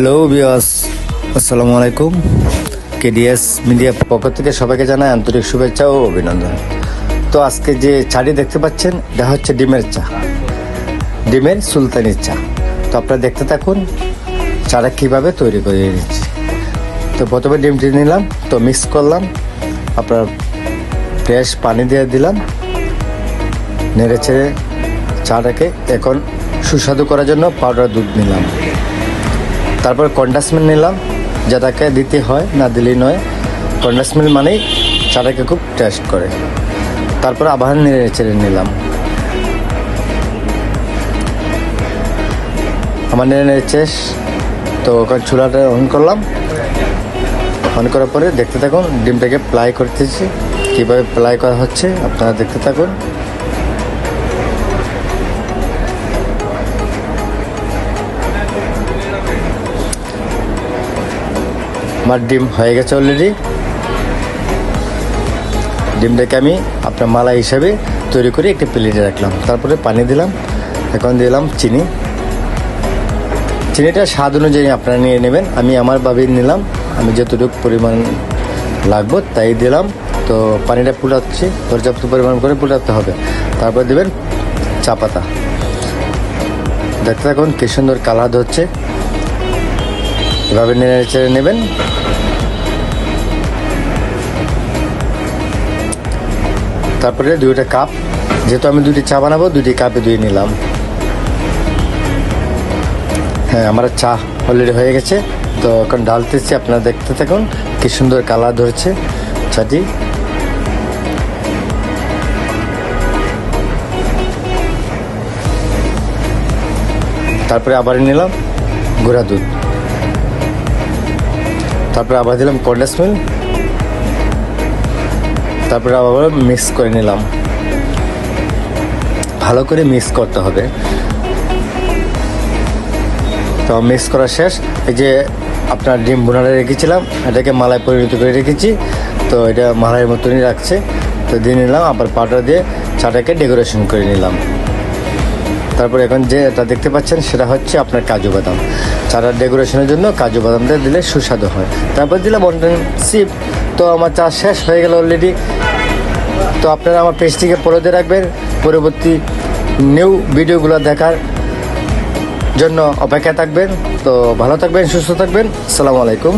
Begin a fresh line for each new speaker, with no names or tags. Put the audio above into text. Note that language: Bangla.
হ্যালো ভিউয়ার্স, আসসালামু আলাইকুম। কেডিএস মিডিয়া পক্ষ থেকে সবাইকে জানাই আন্তরিক শুভেচ্ছা ও অভিনন্দন। তো আজকে যে চাটি দেখতে পাচ্ছেন এটা হচ্ছে ডিমের চা, ডিমের সুলতানি চা। তো আপনারা দেখতে থাকুন চাটা কীভাবে তৈরি করে নিচ্ছি। তো প্রথমে ডিমটি নিলাম, তো মিক্স করলাম, আপনার ফ্রেশ পানি দিয়ে দিলাম, নেড়ে ছেড়ে চাটাকে এখন সুস্বাদু করার জন্য পাউডার দুধ নিলাম। তারপর কন্ডেন্স মিল্ক নিলাম, যেটাকে দিতে হয়, না দিলেই নয়। কন্ডেন্স মিল্ক মানেই চাটাকে খুব টেস্ট করে। তারপর আবার নেড়ে চেড়ে নিলাম, আমার নেড়ে শেষ। তো ওখানে চুলাটা অন করলাম, অন করার পরে দেখতে থাকুন ডিমটাকে ফ্রাই করতেছি, কীভাবে ফ্রাই করা হচ্ছে আপনারা দেখতে থাকুন। আমার ডিম হয়ে গেছে অলরেডি। ডিমটাকে আমি আপনার মালাই হিসাবে তৈরি করে একটি প্লেটে রাখলাম। তারপরে পানি দিলাম, এখন দিলাম চিনি। চিনিটা স্বাদ অনুযায়ী আপনারা নিয়ে নেবেন, আমি আমার ভাবে নিলাম, আমি যতটুকু পরিমাণ লাগবো তাই দিলাম। তো পানিটা ফুটাচ্ছি, পর্যাপ্ত পরিমাণ করে ফুটাতে হবে। তারপর দেবেন চা পাতা, দেখতে থাকুন কি সুন্দর কালার হচ্ছে। এভাবে নেড়ে চেড়ে নেবেন। তারপরে 2টা কাপ, যেহেতু আমি 2টি চা বানাবো 2টি কাপে দিয়ে নিলাম। হ্যাঁ, আমার চা অলরেডি হয়ে গেছে। তো এখন ঢালতেছি, আপনারা দেখতে থাকুন কি সুন্দর কালার ধরছে চাটি। তারপরে আবার নিলাম গুঁড়া দুধ, তারপরে আবার দিলাম কন্ডেন্স মিল্ক, তারপরে আবার মিক্স করে নিলাম। ভালো করে মিক্স করতে হবে। তো মিক্স করা শেষ। এই যে আপনার ডিম বোনারে রেখেছিলাম, এটাকে মালাই পরিণত করে রেখেছি। তো এটা মালাইয়ের মতনই রাখছে। তো দিয়ে নিলাম, আবার পাউডার দিয়ে চাটাকে ডেকোরেশন করে নিলাম। তারপর এখন যে এটা দেখতে পাচ্ছেন সেটা হচ্ছে আপনার কাজু বাদাম। চাটার ডেকোরেশনের জন্য কাজু বাদামটা দিলে সুস্বাদু হয়। তারপর দিলাম ওয়ান সিপ। তো আমার চা শেষ হয়ে গেল অলরেডি। তো আপনারা আমার পেজটিকে ফলো দিয়ে রাখবেন, পরবর্তী নিউ ভিডিওগুলো দেখার জন্য অপেক্ষা থাকবেন। তো ভালো থাকবেন, সুস্থ থাকবেন। আসসালামু আলাইকুম।